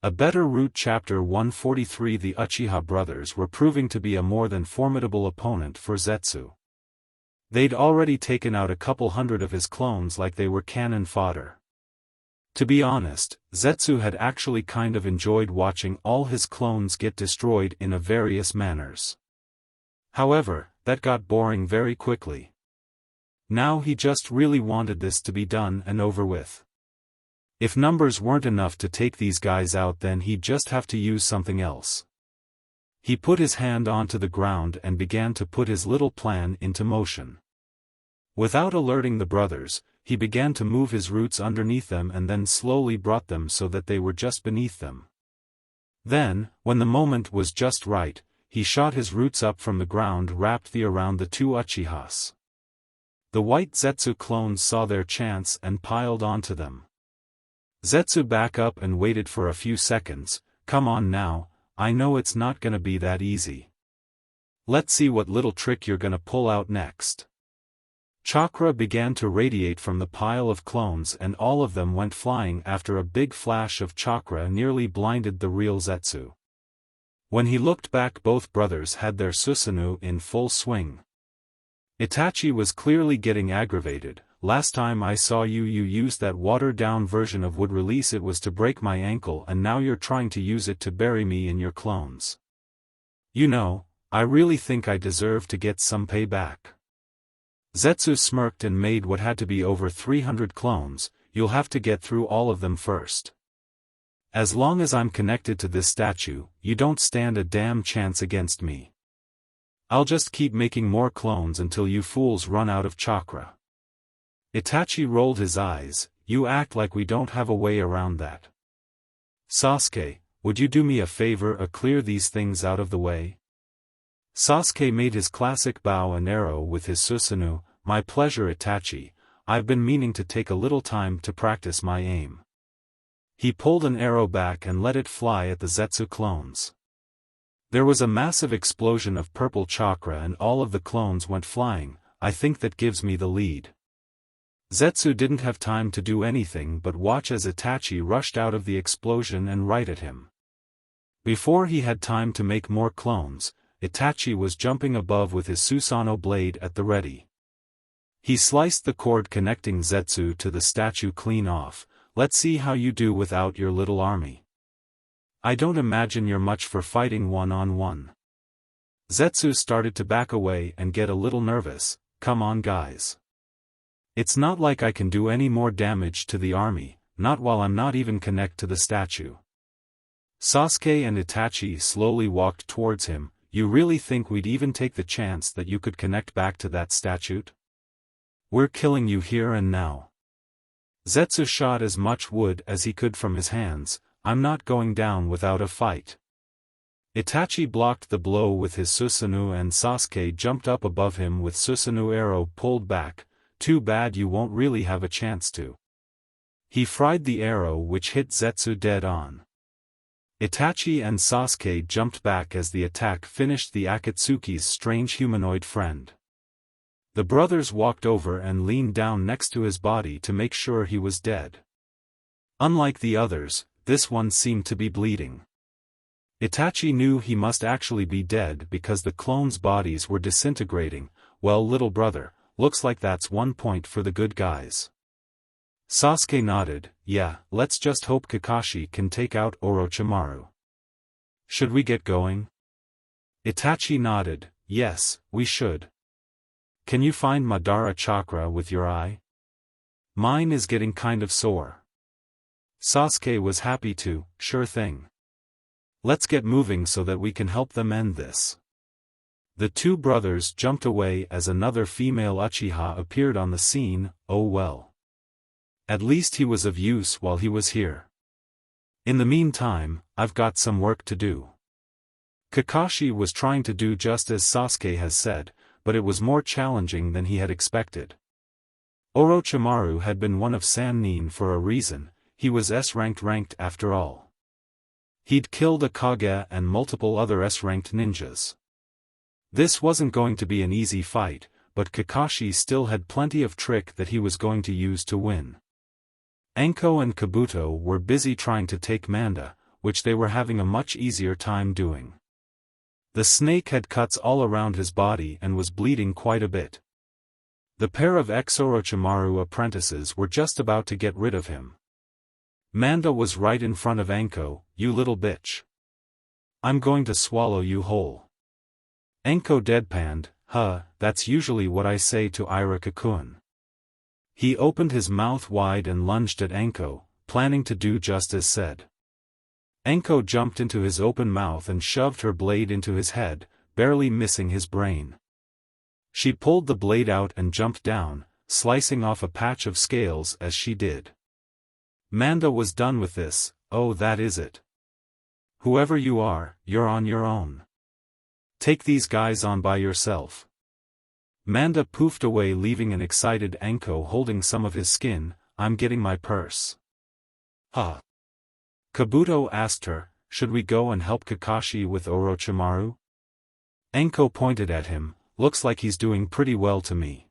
A better route. Chapter 143. The Uchiha brothers were proving to be a more than formidable opponent for Zetsu. They'd already taken out a couple hundred of his clones like they were cannon fodder. To be honest, Zetsu had actually kind of enjoyed watching all his clones get destroyed in various manners. However, that got boring very quickly. Now he just really wanted this to be done and over with. If numbers weren't enough to take these guys out, then he'd just have to use something else. He put his hand onto the ground and began to put his little plan into motion. Without alerting the brothers, he began to move his roots underneath them and then slowly brought them so that they were just beneath them. Then, when the moment was just right, he shot his roots up from the ground, wrapped around the two Uchihas. The white Zetsu clones saw their chance and piled onto them. Zetsu back up and waited for a few seconds. Come on now, I know it's not gonna be that easy. Let's see what little trick you're gonna pull out next. Chakra began to radiate from the pile of clones and all of them went flying after a big flash of chakra nearly blinded the real Zetsu. When he looked back, both brothers had their Susanoo in full swing. Itachi was clearly getting aggravated. Last time I saw you used that watered-down version of wood release. It was to break my ankle, and now you're trying to use it to bury me in your clones. You know, I really think I deserve to get some payback. Zetsu smirked and made what had to be over 300 clones. You'll have to get through all of them first. As long as I'm connected to this statue, you don't stand a damn chance against me. I'll just keep making more clones until you fools run out of chakra. Itachi rolled his eyes. You act like we don't have a way around that. Sasuke, would you do me a favor or clear these things out of the way? Sasuke made his classic bow and arrow with his Susanoo. My pleasure, Itachi. I've been meaning to take a little time to practice my aim. He pulled an arrow back and let it fly at the Zetsu clones. There was a massive explosion of purple chakra and all of the clones went flying. I think that gives me the lead. Zetsu didn't have time to do anything but watch as Itachi rushed out of the explosion and right at him. Before he had time to make more clones, Itachi was jumping above with his Susanoo blade at the ready. He sliced the cord connecting Zetsu to the statue clean off. Let's see how you do without your little army. I don't imagine you're much for fighting one-on-one. Zetsu started to back away and get a little nervous. Come on guys. It's not like I can do any more damage to the army, not while I'm not even connected to the statue. Sasuke and Itachi slowly walked towards him. You really think we'd even take the chance that you could connect back to that statue? We're killing you here and now. Zetsu shot as much wood as he could from his hands. I'm not going down without a fight. Itachi blocked the blow with his Susanoo and Sasuke jumped up above him with Susanoo arrow pulled back. Too bad you won't really have a chance to. He fried the arrow which hit Zetsu dead on. Itachi and Sasuke jumped back as the attack finished the Akatsuki's strange humanoid friend. The brothers walked over and leaned down next to his body to make sure he was dead. Unlike the others, this one seemed to be bleeding. Itachi knew he must actually be dead because the clones' bodies were disintegrating. Well, little brother, looks like that's 1 point for the good guys. Sasuke nodded. Yeah, let's just hope Kakashi can take out Orochimaru. Should we get going? Itachi nodded. Yes, we should. Can you find Madara chakra with your eye? Mine is getting kind of sore. Sasuke was happy to. Sure thing. Let's get moving so that we can help them end this. The two brothers jumped away as another female Uchiha appeared on the scene. Oh well. At least he was of use while he was here. In the meantime, I've got some work to do. Kakashi was trying to do just as Sasuke has said, but it was more challenging than he had expected. Orochimaru had been one of Sannin for a reason. He was S-ranked after all. He'd killed a Kage and multiple other S-ranked ninjas. This wasn't going to be an easy fight, but Kakashi still had plenty of trick that he was going to use to win. Anko and Kabuto were busy trying to take Manda, which they were having a much easier time doing. The snake had cuts all around his body and was bleeding quite a bit. The pair of ex-Orochimaru apprentices were just about to get rid of him. Manda was right in front of Anko. "You little bitch. I'm going to swallow you whole." Anko deadpanned, "Huh, that's usually what I say to Ira-kun." He opened his mouth wide and lunged at Anko, planning to do just as said. Anko jumped into his open mouth and shoved her blade into his head, barely missing his brain. She pulled the blade out and jumped down, slicing off a patch of scales as she did. Manda was done with this. "Oh, that is it. Whoever you are, you're on your own. Take these guys on by yourself." Manda poofed away, leaving an excited Anko holding some of his skin. "I'm getting my purse." "Huh?" Kabuto asked her, "Should we go and help Kakashi with Orochimaru?" Anko pointed at him, "Looks like he's doing pretty well to me."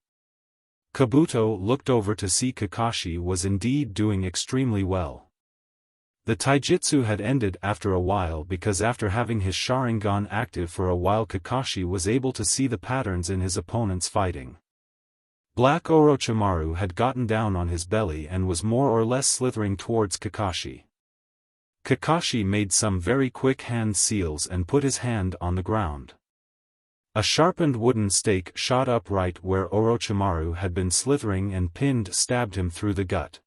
Kabuto looked over to see Kakashi was indeed doing extremely well. The taijutsu had ended after a while because after having his Sharingan active for a while, Kakashi was able to see the patterns in his opponents fighting. Black Orochimaru had gotten down on his belly and was more or less slithering towards Kakashi. Kakashi made some very quick hand seals and put his hand on the ground. A sharpened wooden stake shot up right where Orochimaru had been slithering and stabbed him through the gut.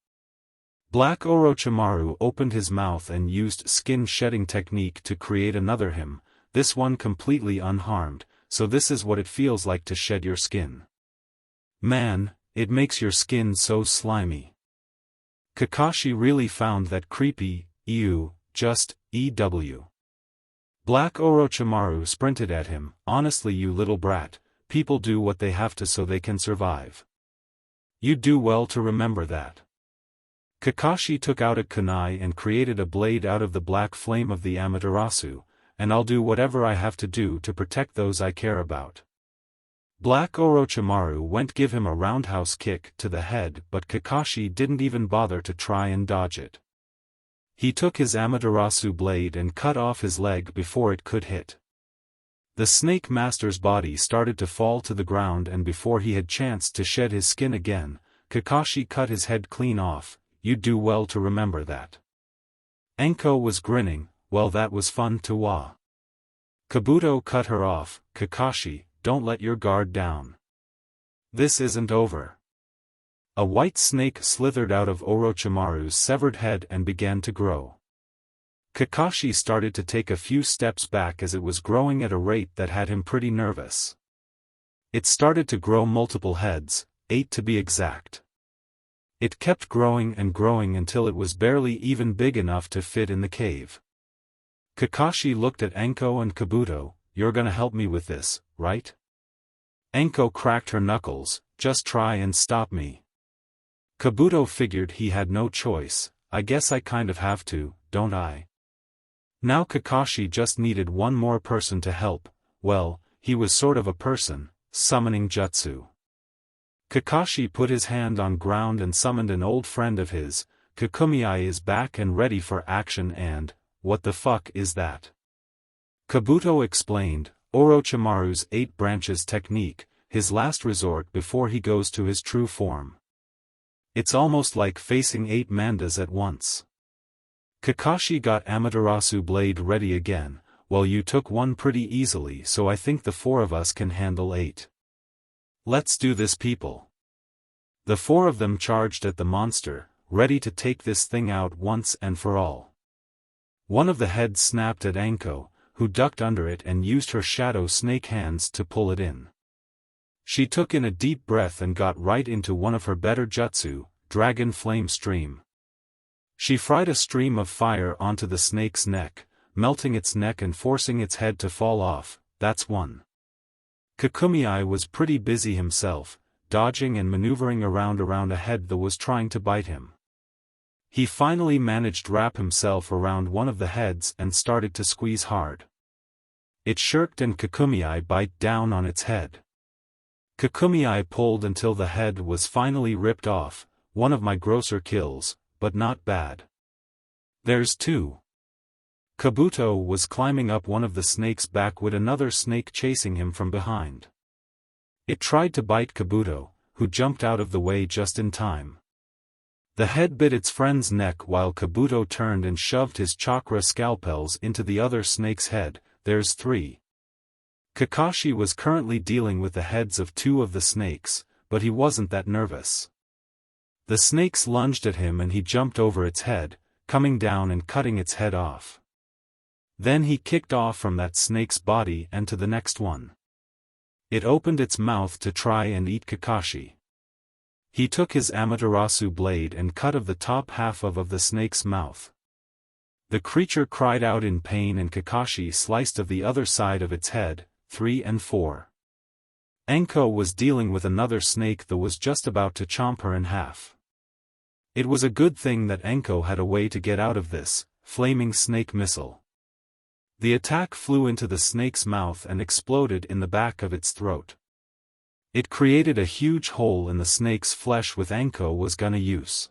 Black Orochimaru opened his mouth and used skin shedding technique to create another him, this one completely unharmed. "So this is what it feels like to shed your skin. Man, it makes your skin so slimy." Kakashi really found that creepy. Ew, just, EW. Black Orochimaru sprinted at him. "Honestly, you little brat, people do what they have to so they can survive. You do well to remember that." Kakashi took out a kunai and created a blade out of the black flame of the Amaterasu, "And I'll do whatever I have to do to protect those I care about." Black Orochimaru went give him a roundhouse kick to the head, but Kakashi didn't even bother to try and dodge it. He took his Amaterasu blade and cut off his leg before it could hit. The Snake Master's body started to fall to the ground, and before he had chanced to shed his skin again, Kakashi cut his head clean off. "You do well to remember that." Anko was grinning. "Well, that was fun to watch." Kabuto cut her off. "Kakashi, don't let your guard down. This isn't over." A white snake slithered out of Orochimaru's severed head and began to grow. Kakashi started to take a few steps back as it was growing at a rate that had him pretty nervous. It started to grow multiple heads, 8 to be exact. It kept growing and growing until it was barely even big enough to fit in the cave. Kakashi looked at Anko and Kabuto. "You're gonna help me with this, right?" Anko cracked her knuckles. "Just try and stop me." Kabuto figured he had no choice. "I guess I kind of have to, don't I?" Now Kakashi just needed one more person to help. Well, he was sort of a person, summoning jutsu. Kakashi put his hand on ground and summoned an old friend of his. "Kakumiai is back and ready for action and, what the fuck is that?" Kabuto explained, "Orochimaru's 8 branches technique, his last resort before he goes to his true form. It's almost like facing 8 mandas at once." Kakashi got Amaterasu blade ready again. "Well, you took one pretty easily, so I think the 4 of us can handle 8. Let's do this, people." The 4 of them charged at the monster, ready to take this thing out once and for all. One of the heads snapped at Anko, who ducked under it and used her shadow snake hands to pull it in. She took in a deep breath and got right into one of her better jutsu, Dragon Flame Stream. She fried a stream of fire onto the snake's neck, melting its neck and forcing its head to fall off. That's one. Kakumiai was pretty busy himself, dodging and maneuvering around a head that was trying to bite him. He finally managed to wrap himself around one of the heads and started to squeeze hard. It shirked and Kakumiai bite down on its head. Kakumiai pulled until the head was finally ripped off. One of my grosser kills, but not bad. There's 2. Kabuto was climbing up one of the snake's back with another snake chasing him from behind. It tried to bite Kabuto, who jumped out of the way just in time. The head bit its friend's neck while Kabuto turned and shoved his chakra scalpels into the other snake's head. There's 3. Kakashi was currently dealing with the heads of 2 of the snakes, but he wasn't that nervous. The snakes lunged at him and he jumped over its head, coming down and cutting its head off. Then he kicked off from that snake's body and to the next one. It opened its mouth to try and eat Kakashi. He took his Amaterasu blade and cut of the top half of the snake's mouth. The creature cried out in pain and Kakashi sliced of the other side of its head. 3 and 4. Enko was dealing with another snake that was just about to chomp her in half. It was a good thing that Enko had a way to get out of this flaming snake missile. The attack flew into the snake's mouth and exploded in the back of its throat. It created a huge hole in the snake's flesh with Enko was gonna use.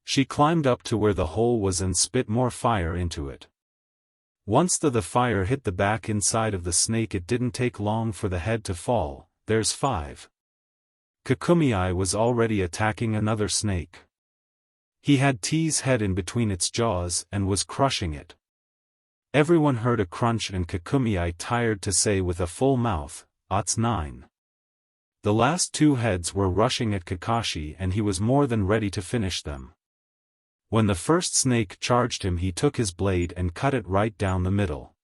She climbed up to where the hole was and spit more fire into it. Once the fire hit the back inside of the snake, it didn't take long for the head to fall. There's 5. Kakumei was already attacking another snake. He had T's head in between its jaws and was crushing it. Everyone heard a crunch and Kakumei tired to say with a full mouth, "Ots 9." The last 2 heads were rushing at Kakashi and he was more than ready to finish them. When the first snake charged him, he took his blade and cut it right down the middle.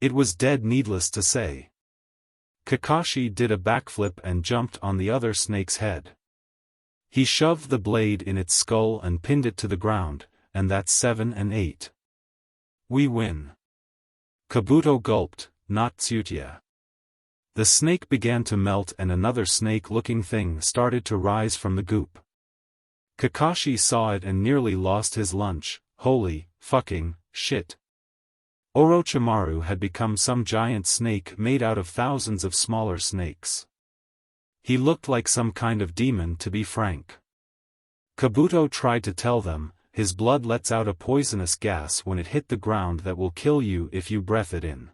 It was dead, needless to say. Kakashi did a backflip and jumped on the other snake's head. He shoved the blade in its skull and pinned it to the ground, and that's 7 and 8. We win. Kabuto gulped, "Not Tsutia." The snake began to melt and another snake-looking thing started to rise from the goop. Kakashi saw it and nearly lost his lunch. Holy fucking shit. Orochimaru had become some giant snake made out of thousands of smaller snakes. He looked like some kind of demon, to be frank. Kabuto tried to tell them, his blood lets out a poisonous gas when it hit the ground that will kill you if you breathe it in.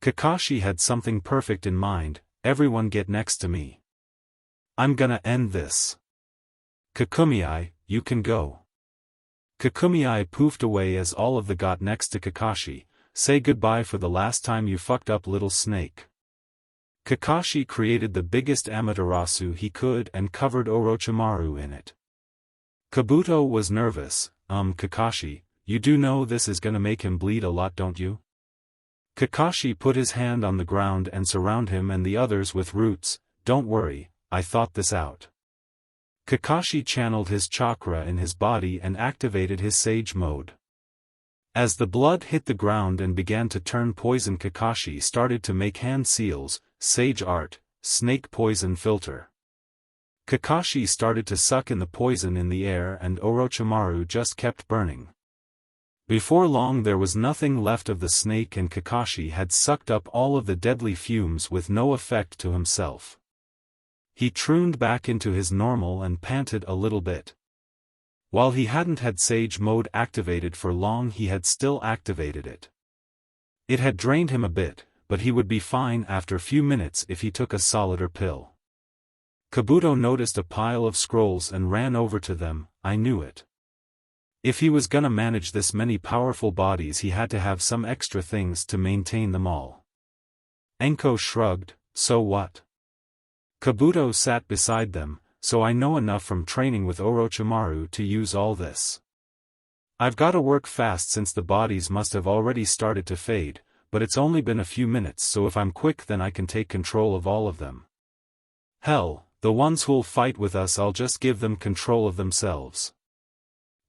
Kakashi had something perfect in mind. Everyone get next to me. I'm gonna end this. Kakumei, you can go. Kakumei poofed away as all of the got next to Kakashi. Say goodbye for the last time, you fucked up little snake. Kakashi created the biggest Amaterasu he could and covered Orochimaru in it. Kabuto was nervous. Kakashi, you do know this is gonna make him bleed a lot, don't you? Kakashi put his hand on the ground and surrounded him and the others with roots. Don't worry, I thought this out. Kakashi channeled his chakra in his body and activated his Sage mode. As the blood hit the ground and began to turn poison, Kakashi started to make hand seals, Sage art, snake poison filter. Kakashi started to suck in the poison in the air and Orochimaru just kept burning. Before long there was nothing left of the snake and Kakashi had sucked up all of the deadly fumes with no effect to himself. He trooned back into his normal and panted a little bit. While he hadn't had Sage mode activated for long, he had still activated it. It had drained him a bit, but he would be fine after a few minutes if he took a solider pill. Kabuto noticed a pile of scrolls and ran over to them. I knew it. If he was gonna manage this many powerful bodies, he had to have some extra things to maintain them all. Enko shrugged, so what? Kabuto sat beside them, so I know enough from training with Orochimaru to use all this. I've gotta work fast since the bodies must have already started to fade, but it's only been a few minutes, so if I'm quick then I can take control of all of them. Hell, the ones who'll fight with us, I'll just give them control of themselves.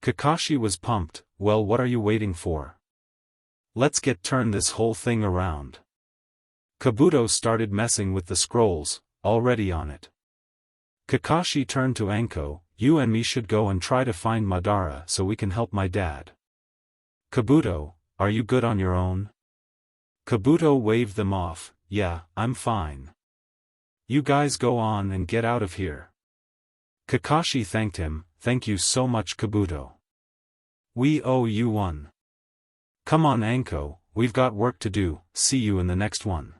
Kakashi was pumped. Well, what are you waiting for? Let's turn this whole thing around. Kabuto started messing with the scrolls, already on it. Kakashi turned to Enko. You and me should go and try to find Madara so we can help my dad. Kabuto, are you good on your own? Kabuto waved them off. Yeah, I'm fine. You guys go on and get out of here. Kakashi thanked him. Thank you so much, Kabuto. We owe you one. Come on Anko, we've got work to do, see you in the next one.